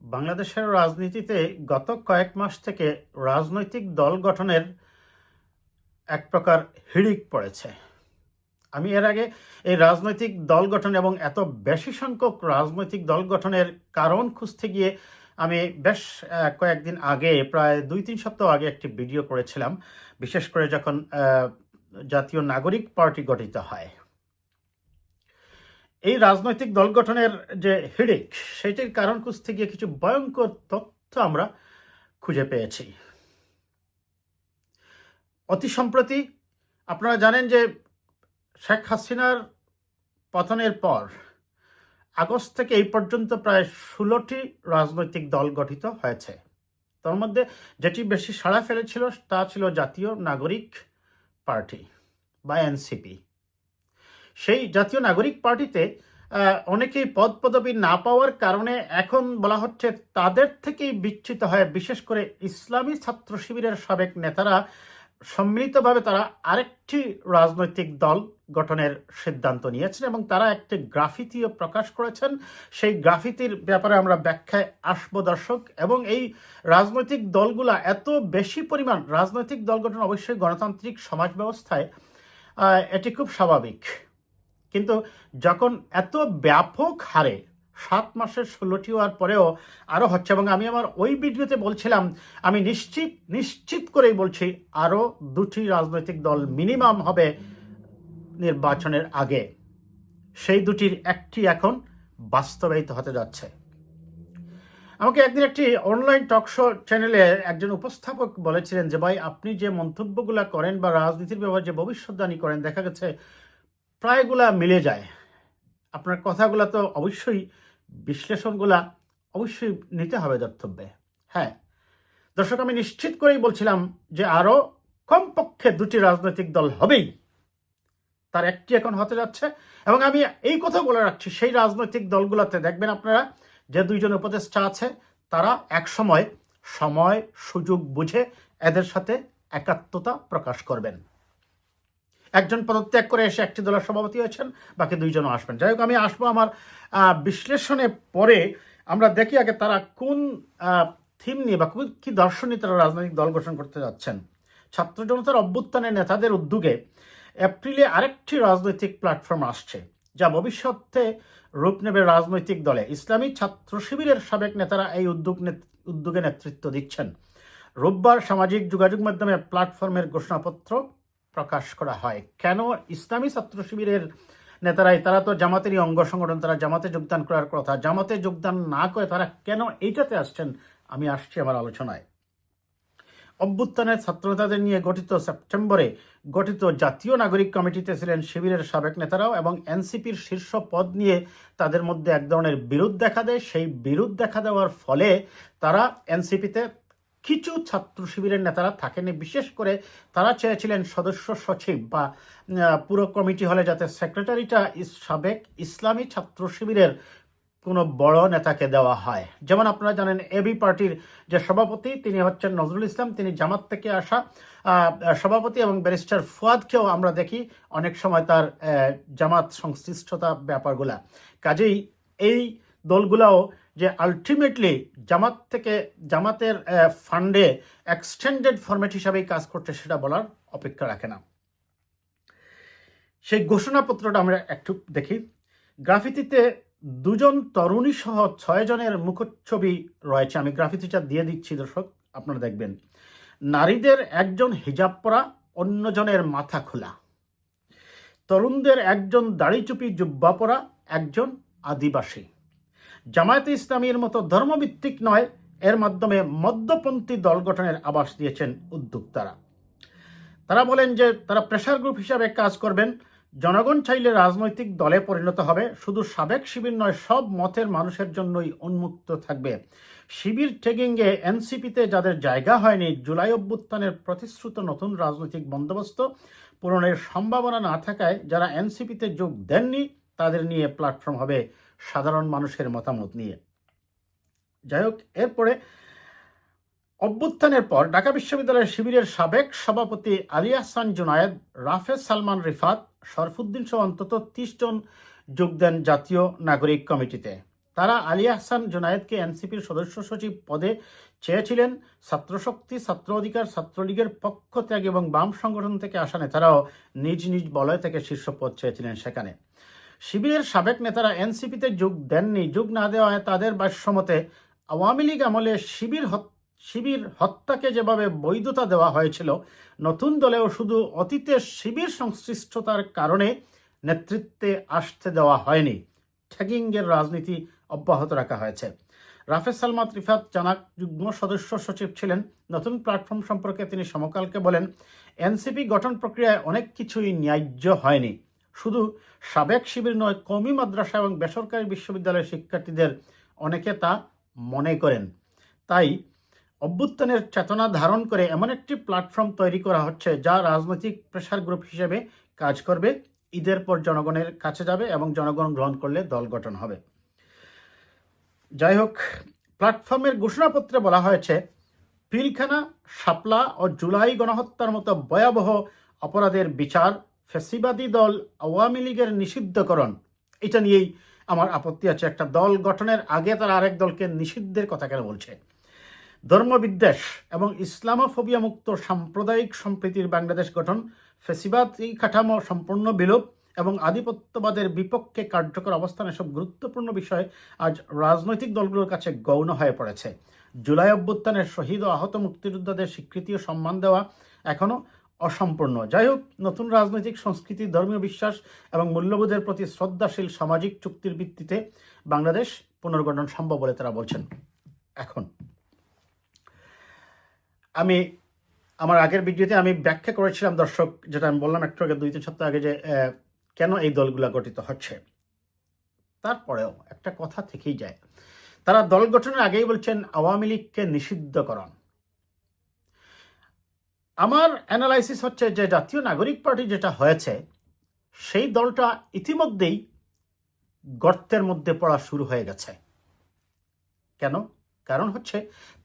বাংলাদেশের রাজনীতিতে গত কয়েক মাস থেকে রাজনৈতিক দল গঠনের এক প্রকার হিড়িক পড়েছে। আমি এর আগে এই রাজনৈতিক দল গঠন এবং এত বেশি সংখ্যক রাজনৈতিক দল গঠনের কারণ খুঁজতে গিয়ে আমি বেশ কয়েকদিন আগে, প্রায় 2-3 সপ্তাহ আগে একটি ভিডিও করেছিলাম, বিশেষ করে যখন জাতীয় নাগরিক পার্টি গঠিত হয়। এই রাজনৈতিক দল গঠনের যে হিড়িক, সেটির কারণ খুঁজতে গিয়ে কিছু ভয়ঙ্কর তথ্য আমরা খুঁজে পেয়েছি। অতি সম্প্রতি আপনারা জানেন যে শেখ হাসিনার পতনের পর আগস্ট থেকে এই পর্যন্ত প্রায় 16টি রাজনৈতিক দল গঠিত হয়েছে। তার মধ্যে যেটি বেশি সাড়া ফেলেছিল তা ছিল জাতীয় নাগরিক পার্টি বা এনসিপি। সেই জাতীয় নাগরিক পার্টিতে অনেকেই পদ পদবি না পাওয়ার কারণে এখন বলা হচ্ছে তাদের থেকেই বিচ্যুত হয়, বিশেষ করে ইসলামী ছাত্র শিবিরের সাবেক নেতারা সম্মিলিতভাবে তারা আরেকটি রাজনৈতিক দল গঠনের সিদ্ধান্ত নিয়েছেন এবং তারা একটি গ্রাফিতিও প্রকাশ করেছেন। সেই গ্রাফিতির ব্যাপারে আমরা ব্যাখ্যায় আসবো দর্শক। এবং এই রাজনৈতিক দলগুলা এত বেশি পরিমাণ, রাজনৈতিক দল গঠন অবশ্যই গণতান্ত্রিক সমাজ ব্যবস্থায় এটি খুব স্বাভাবিক, কিন্তু যখন এত ব্যাপক হারে 7 মাসের 16টি হওয়ার পরেও আরও হচ্ছে, এবং আমি আমার ওই ভিডিওতে বলছিলাম আমি নিশ্চিত করেই বলছি আরও 2টি রাজনৈতিক দল মিনিমাম হবে নির্বাচনের আগে। সেই দুটির একটি এখন বাস্তবায়িত হতে যাচ্ছে। আমাকে একদিন একটি অনলাইন টকশো চ্যানেলে একজন উপস্থাপক বলেছিলেন যে ভাই, আপনি যে মন্তব্যগুলো করেন বা রাজনীতির ব্যাপারে যে ভবিষ্যদ্বাণী করেন, দেখা গেছে প্রায়গুলা মিলে যায়। আপনার কথাগুলো তো অবশ্যই, বিশ্লেষণগুলা অবশ্যই নিতে হবে ধর্তব্যে। হ্যাঁ দর্শক, আমি নিশ্চিত করেই বলছিলাম যে আরও কমপক্ষে 2টি রাজনৈতিক দল হবেই, তার একটি এখন হতে যাচ্ছে। এবং আমি এই কথা বলে রাখছি, সেই রাজনৈতিক দলগুলোতে দেখবেন আপনারা যে 2জন উপদেষ্টা আছে, তারা একসময় সময় সুযোগ বুঝে এদের সাথে একাত্মতা প্রকাশ করবেন। একজন পদত্যাগ করে এসে একটি দলের সভাপতি হয়েছেন, বাকি 2জনও আসবেন। যাই হোক, আমি আসবো আমার বিশ্লেষণে পরে। আমরা দেখি আগে তারা কোন থিম নিয়ে বা কি দর্শন নিয়ে তারা রাজনৈতিক দল গঠন করতে যাচ্ছেন। ছাত্র জনতার অভ্যুত্থানের নেতাদের উদ্যোগে এপ্রিলে আরেকটি রাজনৈতিক প্ল্যাটফর্ম আসছে, যা ভবিষ্যতে রূপ নেবে রাজনৈতিক দলে। ইসলামী ছাত্র শিবিরের সাবেক নেতারা এই উদ্যোগে নেতৃত্ব দিচ্ছেন। রোববার সামাজিক যোগাযোগ মাধ্যমে প্ল্যাটফর্মের ঘোষণাপত্র প্রকাশ করা হয়। কেন ইসলামী ছাত্র শিবিরের নেতারাই, তারা তো জামাতেরই অঙ্গ সংগঠন, তারা জামাতে যোগদান করার কথা, জামাতে যোগদান না করে তারা কেন এইটাতে আসছেন, আমি আসছি আমার আলোচনায়। অভ্যুত্থানের ছাত্রনেতাদের নিয়ে গঠিত সেপ্টেম্বরে গঠিত জাতীয় নাগরিক কমিটিতে ছিলেন শিবিরের সাবেক নেতারাও, এবং এনসিপির শীর্ষ পদ নিয়ে তাদের মধ্যে এক ধরনের বিরোধ দেখা দেয়। সেই বিরোধ দেখা দেওয়ার ফলে তারা এনসিপিতে কিছু ছাত্র শিবিরের নেতারা থাকেনি। বিশেষ করে তারা চেয়েছিলেন সদস্য সচিব বা পুরো কমিটি হলে যাতে সেক্রেটারিটা সাবেক ইসলামী ছাত্র শিবিরের কোনো বড় নেতাকে দেওয়া হয়। যেমন আপনারা জানেন এবি পার্টির যে সভাপতি, তিনি হচ্ছেন নজরুল ইসলাম, তিনি জামাত থেকে আসা সভাপতি, এবং ব্যারিস্টার ফুয়াদকেও আমরা দেখি অনেক সময় তার জামাত সংশ্লিষ্টতা ব্যাপারগুলা। কাজেই এই দলগুলাও যে আলটিমেটলি জামাতের ফান্ডে এক্সটেন্ডেড ফরম্যাট হিসাবেই কাজ করছে, সেটা বলার অপেক্ষা রাখে না। সেই ঘোষণাপত্রটা আমরা একটু দেখি। গ্রাফিতিতে 2জন তরুণী সহ 6 জনের মুখচ্ছবি রয়েছে। আমি গ্রাফিতিটা দিয়ে দিচ্ছি দর্শক, আপনারা দেখবেন। নারীদের একজন হিজাব পরা, অন্যজনের মাথা খোলা। তরুণদের একজন দাড়ি চুপি জুব্বা পরা, একজন আদিবাসী। জামায়াতে ইসলামীর মতো ধর্মভিত্তিক নয়, এর মাধ্যমে মধ্যপন্থী দল গঠনের আভাস দিয়েছেন উদ্যোক্তারা। তারা বলেন যে তারা প্রেসার গ্রুপ হিসাবে কাজ করবেন। জনগণ চাইলে রাজনৈতিক দলে পরিণত হবে। শুধু সাবেক শিবির নয়, সব মতের মানুষের জন্যই উন্মুক্ত থাকবে। শিবির ট্যাগিংয়ে এনসিপিতে যাদের জায়গা হয়নি, জুলাই অভ্যুত্থানের প্রতিশ্রুত নতুন রাজনৈতিক বন্দোবস্ত পূরণের সম্ভাবনা না থাকায় যারা এনসিপিতে যোগ দেননি, তাদের নিয়ে প্ল্যাটফর্ম হবে সাধারণ মানুষের মতামত নিয়ে। যাই হোক, এরপরে অভ্যুত্থানের পর ঢাকা বিশ্ববিদ্যালয়ের শিবিরের সাবেক সভাপতি আলী আহসান জুনায়েদ, রাফেজ সালমান রিফাত, শরফুদ্দিন সহ অন্তত 30 জন যোগ দেন জাতীয় নাগরিক কমিটিতে। তারা আলী আহসান জুনায়েদকে এনসিপির সদস্য সচিব পদে চেয়েছিলেন। ছাত্রশক্তি, ছাত্র অধিকার, ছাত্রলীগের পক্ষ ত্যাগ এবং বাম সংগঠন থেকে আসা নেতারাও নিজ নিজ বলয় থেকে শীর্ষ পদ চেয়েছিলেন সেখানে। শিবিরের সাবেক নেতারা এনসিপিতে যোগ দেননি। যোগ না দেওয়ায় তাদের ভাষ্যমতে আওয়ামী লীগ আমলে শিবির হত্যাকে যেভাবে বৈধতা দেওয়া হয়েছিল, নতুন দলেও শুধু অতীতে শিবির সংশ্লিষ্টতার কারণে নেতৃত্বে আসতে দেওয়া হয়নি। ট্যাগিংয়ের রাজনীতি অব্যাহত রাখা হয়েছে। রাফেজ সালমাত রিফাত জানাক যুগ্ম সদস্য সচিব ছিলেন। নতুন প্ল্যাটফর্ম সম্পর্কে তিনি সমকালকে বলেন, এনসিপি গঠন প্রক্রিয়ায় অনেক কিছুই ন্যায্য হয়নি। শুধু সাবেক শিবির নয়, কওমি মাদ্রাসা এবং বেসরকারি বিশ্ববিদ্যালয়ের শিক্ষার্থীদের অনেকে তা মনে করেন। তাই অভ্যুত্থানের চেতনা ধারণ করে এমন একটি প্ল্যাটফর্ম তৈরি করা হচ্ছে যা রাজনৈতিক প্রেসার গ্রুপ হিসেবে কাজ করবে। ঈদের পর জনগণের কাছে যাবে এবং জনগণ গ্রহণ করলে দল গঠন হবে। যাই হোক, প্ল্যাটফর্মের ঘোষণাপত্রে বলা হয়েছে, পিলখানা, শাপলা ও জুলাই গণহত্যার মতো ভয়াবহ অপরাধের বিচার, ফ্যাসিবাদী দল আওয়ামী লীগের নিষিদ্ধকরণ। এটা নিয়েই আমার আপত্তি আছে। একটা দল গঠনের আগে তারা আরেক দলকে নিষিদ্ধের কথা কেন বলছে? ধর্মবিদ্বেষ এবং ইসলামোফোবিয়া মুক্ত সাম্প্রদায়িক সম্প্রীতির বাংলাদেশ গঠন, ফ্যাসিবাদী কাঠামো সম্পূর্ণ বিলোপ এবং আধিপত্যবাদের বিপক্ষে কার্যকর অবস্থান, এসব গুরুত্বপূর্ণ বিষয় আজ রাজনৈতিক দলগুলোর কাছে গৌণ হয়ে পড়েছে। জুলাই অভ্যুত্থানের শহীদ ও আহত মুক্তিযোদ্ধাদের স্বীকৃতি ও সম্মান দেওয়া এখনও অসম্পূর্ণ। যাই হোক, নতুন রাজনৈতিক সংস্কৃতি, ধর্মীয় বিশ্বাস এবং মূল্যবোধের প্রতি শ্রদ্ধাশীল সামাজিক চুক্তির ভিত্তিতে বাংলাদেশ পুনর্গঠন সম্ভব বলে তারা বলছেন। এখন আমি আমার আগের ভিডিওতে আমি ব্যাখ্যা করেছিলাম দর্শক, যেটা আমি বললাম একটু আগে, 2-3 সপ্তাহ আগে, যে কেন এই দলগুলো গঠিত হচ্ছে। তারপরেও একটা কথা থেকেই যায়, তারা দল গঠনের আগেই বলছেন আওয়ামী লীগকে নিষিদ্ধকরণ। আমার অ্যানালাইসিস হচ্ছে যে জাতীয় নাগরিক পার্টি যেটা হয়েছে, সেই দলটা ইতিমধ্যেই গর্তের মধ্যে পড়া শুরু হয়ে গেছে। কেন? কারণ হচ্ছে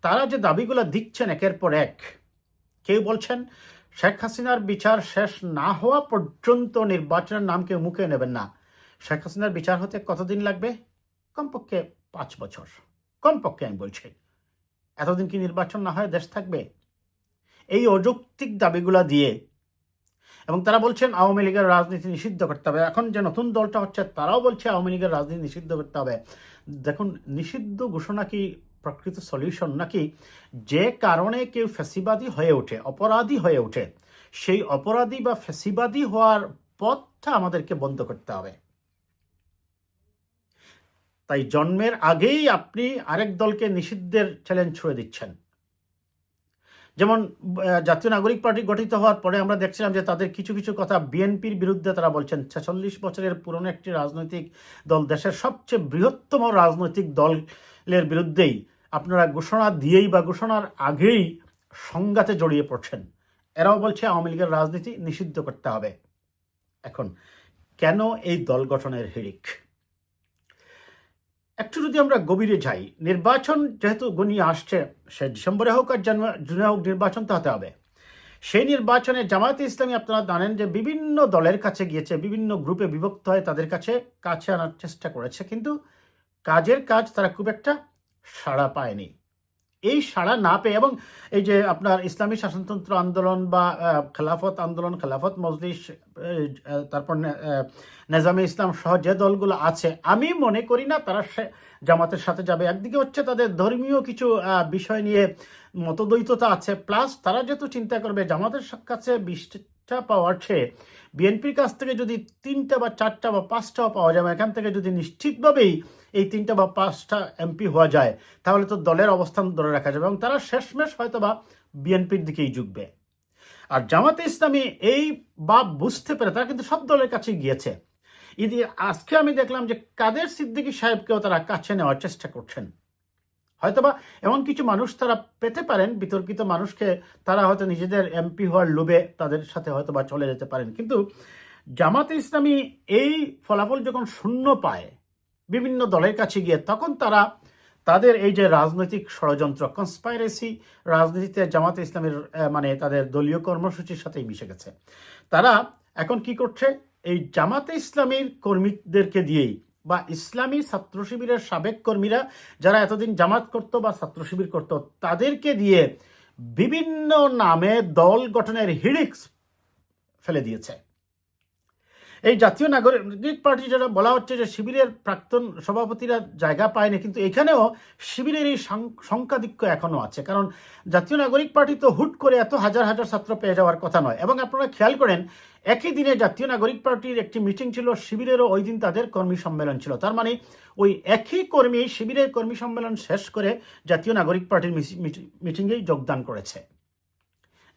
তারা যে দাবিগুলো দিচ্ছেন একের পর এক, কেউ বলছেন শেখ হাসিনার বিচার শেষ না হওয়া পর্যন্ত নির্বাচনের নাম কেউ মুখে নেবেন না। শেখ হাসিনার বিচার হতে কতদিন লাগবে? কমপক্ষে 5 বছর, কমপক্ষে আমি বলছি। এতদিন কি নির্বাচন না হয় দেশ থাকবে? এই অযৌক্তিক দাবিগুলা দিয়ে, এবং তারা বলছেন আওয়ামী লীগের রাজনীতি নিষিদ্ধ করতে হবে। এখন যে নতুন দলটা হচ্ছে তারাও বলছে আওয়ামী লীগের রাজনীতি নিষিদ্ধ করতে হবে। দেখুন, নিষিদ্ধ ঘোষণা কি প্রকৃত সলিউশন, নাকি যে কারণে কেউ ফ্যাসিবাদী হয়ে ওঠে, অপরাধী হয়ে ওঠে, সেই অপরাধী বা ফ্যাসিবাদী হওয়ার পথটা আমাদেরকে বন্ধ করতে হবে? তাই জন্মের আগেই আপনি আরেক দলকে নিষিদ্ধের চ্যালেঞ্জ ছুড়ে দিচ্ছেন। যেমন জাতীয় নাগরিক পার্টি গঠিত হওয়ার পরে আমরা দেখছিলাম যে তাদের কিছু কিছু কথা বিএনপির বিরুদ্ধে তারা বলছেন। 46 বছরের পুরনো একটি রাজনৈতিক দল, দেশের সবচেয়ে বৃহত্তম রাজনৈতিক দলের বিরুদ্ধেই আপনারা ঘোষণা দিয়েই বা ঘোষণার আগেই সংঘাতে জড়িয়ে পড়ছেন। এরাও বলছে আওয়ামী লীগের রাজনীতি নিষিদ্ধ করতে হবে। এখন কেন এই দল গঠনের হিড়িক? একটু যদি আমরা গভীরে যাই, নির্বাচন যেহেতু ঘনিয়ে আসছে, সে ডিসেম্বরে হোক আর জুনে হোক, নির্বাচন তো হতে হবে। সেই নির্বাচনে জামায়াতে ইসলামী, আপনারা জানেন যে বিভিন্ন দলের কাছে গিয়েছে, বিভিন্ন গ্রুপে বিভক্ত হয়ে তাদের কাছে আনার চেষ্টা করেছে, কিন্তু কাজের কাজ তারা খুব একটা সাড়া পায়নি। এই সাড়া না পেয়ে, এবং এই যে আপনার ইসলামী শাসনতন্ত্র আন্দোলন বা খেলাফত আন্দোলন, খেলাফত মজলিস, তারপর নেজামে ইসলাম সহ যে দলগুলো আছে, আমি মনে করি না তারা জামাতের সাথে যাবে। একদিকে হচ্ছে তাদের ধর্মীয় কিছু বিষয় নিয়ে মতদ্বৈততা আছে, প্লাস তারা যেহেতু চিন্তা করবে জামাতের কাছে 20টা পাওয়ার চেয়ে বিএনপির কাছ থেকে যদি 3টা বা 4টা বা 5টাও পাওয়া যাবে, এখান থেকে যদি নিশ্চিতভাবেই এই 3টা বা 5টা এমপি হওয়া যায়, তাহলে তো দলের অবস্থান ধরে রাখা যাবে এবং তারা শেষমেশ হয়তো বা বিএনপির দিকেই ঝুঁকবে। আর জামাতে ইসলামী এই বা বুঝতে পেরে তারা কিন্তু সব দলের কাছে গিয়েছে। আজকে আমি দেখলাম যে কাদের সিদ্দিকী সাহেবকেও তারা কাছে নেওয়ার চেষ্টা করছেন। হয়তোবা এমন কিছু মানুষ তারা পেতে পারেন, বিতর্কিত মানুষকে, তারা হয়তো নিজেদের এমপি হওয়ার লোভে তাদের সাথে হয়তোবা চলে যেতে পারেন। কিন্তু জামাতে ইসলামী এই ফলাফল যখন শূন্য পায় বিভিন্ন দলের কাছে গিয়ে, তখন তারা তাদের এই যে রাজনৈতিক ষড়যন্ত্র, কনস্পাইরেসি রাজনীতিতে জামাতে ইসলামের মানে তাদের দলীয় কর্মসূচির সাথেই মিশে গেছে। তারা এখন কি করছে, এই জামাতে ইসলামীর কর্মীদেরকে দিয়েই বা ইসলামী ছাত্র শিবিরের সাবেক কর্মীরা যারা এতদিন জামাত করত বা ছাত্র শিবির করত তাদেরকে দিয়ে বিভিন্ন নামে দল গঠনের হিড়িক্স ফেলে দিয়েছে। এই জাতীয় নাগরিক পার্টি যেটা বলা হচ্ছে যে শিবিরের প্রাক্তন সভাপতিরা জায়গা পায়নি, কিন্তু এখানেও শিবিরের এই সংখ্যাধিক্য এখনো আছে। কারণ জাতীয় নাগরিক পার্টি তো হুট করে এত হাজার হাজার ছাত্র পেয়ে যাওয়ার কথা নয়। এবং আপনারা খেয়াল করেন একই দিনে জাতীয় নাগরিক পার্টির একটি মিটিং ছিল, শিবিরেরও ওই দিন তাদের কর্মী সম্মেলন ছিল। তার মানে ওই একই কর্মী শিবিরের কর্মী সম্মেলন শেষ করে জাতীয় নাগরিক পার্টির মিটিংয়েই যোগদান করেছে।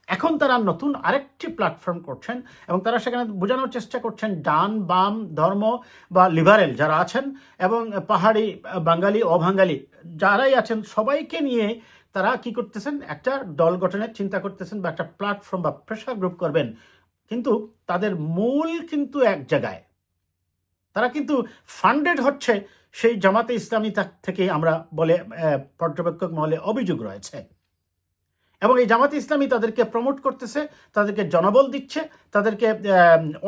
এখন তারা নতুন আরেকটি প্ল্যাটফর্ম করছেন এবং তারা সেখানে বোঝানোর চেষ্টা করছেন ডান বাম ধর্ম বা লিবারেল যারা আছেন এবং পাহাড়ি বাঙালি অবাঙালি যারাই আছেন সবাইকে নিয়ে তারা কি করতেছেন, একটা দল গঠনের চিন্তা করতেছেন বা একটা প্ল্যাটফর্ম বা প্রেশার গ্রুপ করবেন। কিন্তু তাদের মূল কিন্তু এক জায়গায়, তারা কিন্তু ফান্ডেড হচ্ছে সেই জামাতে ইসলামী থেকে আমরা বলে পর্যবেক্ষক মহলে অভিযোগ রয়েছে। এবং এই জামাতে ইসলামী তাদেরকে প্রমোট করতেছে, তাদেরকে জনবল দিচ্ছে, তাদেরকে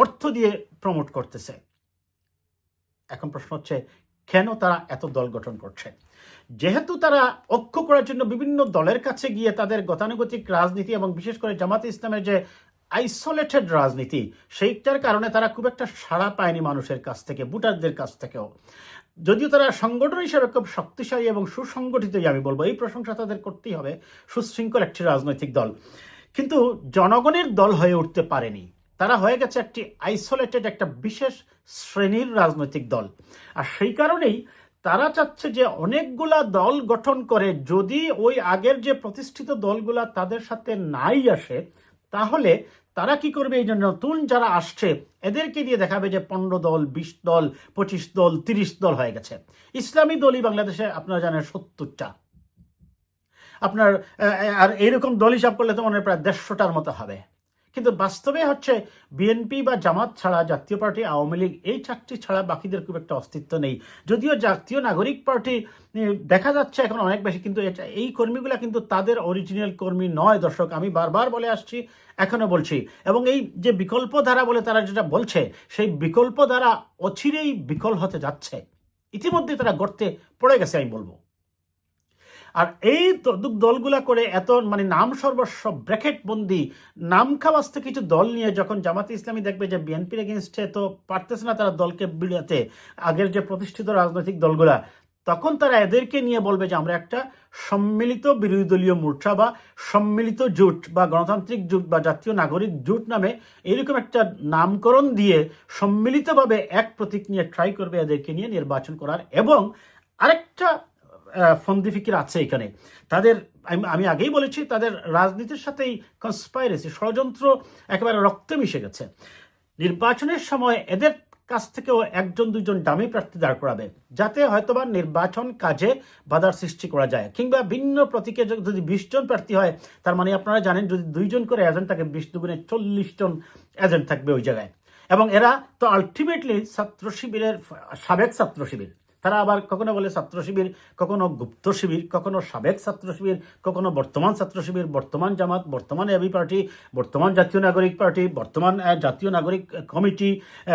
অর্থ দিয়ে প্রমোট করতেছে। এখন প্রশ্ন হচ্ছে কেন তারা এত দল গঠন করছে? যেহেতু তারা ঐক্য করার জন্য বিভিন্ন দলের কাছে গিয়ে তাদের গতানুগতিক রাজনীতি এবং বিশেষ করে জামাতে ইসলামের যে আইসোলেটেড রাজনীতি সেইটার কারণে তারা খুব একটা সাড়া পায়নি মানুষের কাছ থেকে, ভোটারদের কাছ থেকেও। যদিও তারা সংগঠন হিসেবে খুব শক্তিশালী এবং সুসংগঠিতই আমি বলবো, এই প্রশংসা তাদের করতেই হবে, সুশৃঙ্খল একটি রাজনৈতিক দল, কিন্তু জনগণের দল হয়ে উঠতে পারেনি। তারা হয়ে গেছে একটি আইসোলেটেড একটা বিশেষ শ্রেণীর রাজনৈতিক দল। আর সেই কারণেই তারা চাচ্ছে যে অনেকগুলা দল গঠন করে যদি ওই আগের যে প্রতিষ্ঠিত দলগুলা তাদের সাথে নাই আসে, তাহলে তারা কি করবে, এই জন্য নতুন যারা আসছে এদেরকে দিয়ে দেখাবে যে 15 দল 20 দল 25 দল 30 দল হয়ে গেছে। ইসলামী দলই বাংলাদেশে আপনারা জানেন 70টা, আপনার আর এইরকম দল হিসাব করলে তো মনে হয় প্রায় 150টার মতো হবে। কিন্তু বাস্তবে হচ্ছে বিএনপি বা জামাত ছাড়া জাতীয় পার্টি আওয়ামী লীগ এই 4টি ছাড়া বাকিদের খুব একটা অস্তিত্ব নেই। যদিও জাতীয় নাগরিক পার্টি দেখা যাচ্ছে এখন অনেক বেশি, কিন্তু এই কর্মীগুলা কিন্তু তাদের অরিজিনাল কর্মী নয়। দর্শক, আমি বারবার বলে আসছি, এখনো বলছি। এবং এই যে বিকল্প ধারা বলে তারা যেটা বলছে, সেই বিকল্প ধারা অচিরেই বিকল হতে যাচ্ছে। ইতিমধ্যে তারা গর্তে পড়ে গেছে আমি বলবো। আর এই দলগুলা করে এত মানে নাম সর্বস্ব ব্র্যাকেট বন্দি নাম খাওয়াস্তে কিছু দল নিয়ে যখন জামাতে ইসলামী দেখবে যে বিএনপির এগেনস্টে তো পারতেছে না তারা দলকে বিড়াতে, আগের যে প্রতিষ্ঠিত রাজনৈতিক দলগুলা, তখন তারা এদেরকে নিয়ে বলবে যে আমরা একটা সম্মিলিত বিরোধী দলীয় মোর্চা বা সম্মিলিত জোট বা গণতান্ত্রিক জোট বা জাতীয় নাগরিক জোট নামে এরকম একটা নামকরণ দিয়ে সম্মিলিতভাবে এক প্রতীক নিয়ে ট্রাই করবে এদেরকে নিয়ে নির্বাচন করার। এবং আরেকটা ফন্দি ফিকির আছে এখানে তাদের, আমি আগেই বলেছি তাদের রাজনীতির সাথেই কনস্পাইরেসি ষড়যন্ত্র একেবারে রক্তে মিশে গেছে। নির্বাচনের সময় এদের কাছ থেকেও 1-2জন দামি প্রার্থী দাঁড় করাবে যাতে হয়তোবা নির্বাচন কাজে বাধার সৃষ্টি করা যায়, কিংবা ভিন্ন প্রতীকে যদি 20 জন প্রার্থী হয়, তার মানে আপনারা জানেন যদি 2 জন করে এজেন্ট থাকে 20 দুগুণে 40 জন এজেন্ট থাকবে ওই জায়গায়। এবং এরা তো আলটিমেটলি ছাত্র শিবিরের সাবেক ছাত্র শিবির, তারা আবার কখনো বলে ছাত্র শিবির, কখনো গুপ্ত শিবির, কখনো সাবেক ছাত্র শিবির, কখনো বর্তমান ছাত্র শিবির, বর্তমান জামাত, বর্তমান এবি পার্টি, বর্তমান জাতীয় নাগরিক পার্টি, বর্তমান জাতীয় নাগরিক কমিটি,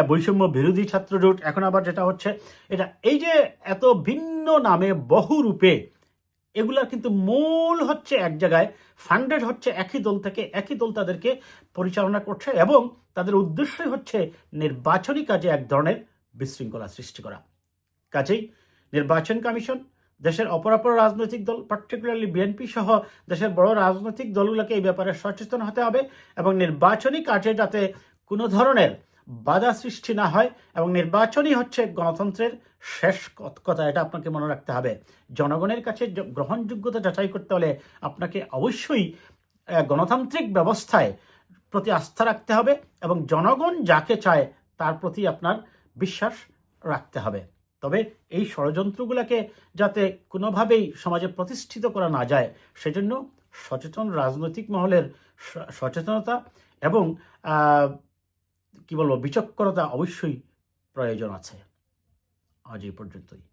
বৈষম্য বিরোধী ছাত্র জোট, এখন আবার যেটা হচ্ছে এটা, এই যে এত ভিন্ন নামে বহু রূপে এগুলা কিন্তু মূল হচ্ছে এক জায়গায়, ফান্ডেড হচ্ছে একই দল থেকে, একই দল তাদেরকে পরিচালনা করছে এবং তাদের উদ্দেশ্যই হচ্ছে নির্বাচনী কাজে এক ধরনের বিশৃঙ্খলা সৃষ্টি করা। কাজেই নির্বাচন কমিশন, দেশের অপরাপর রাজনৈতিক দল, পার্টিকুলারলি বিএনপি সহ দেশের বড় রাজনৈতিক দলগুলোকে এই ব্যাপারে সচেতন হতে হবে এবং নির্বাচনী কাজে যাতে কোনো ধরনের বাধা সৃষ্টি না হয়। এবং নির্বাচনই হচ্ছে গণতন্ত্রের শেষ কথা, এটা আপনাকে মনে রাখতে হবে। জনগণের কাছে গ্রহণযোগ্যতা যাচাই করতে হলে আপনাকে অবশ্যই গণতান্ত্রিক ব্যবস্থায় প্রতি আস্থা রাখতে হবে এবং জনগণ যাকে চায় তার প্রতি আপনার বিশ্বাস রাখতে হবে। তবে এই ষড়যন্ত্রগুলোকে যাতে কোনোভাবেই সমাজে প্রতিষ্ঠিত করা না যায় সেজন্য সচেতন রাজনৈতিক মহলের সচেতনতা এবং বিচক্ষণতা অবশ্যই প্রয়োজন আছে। আজ এই পর্যন্তই।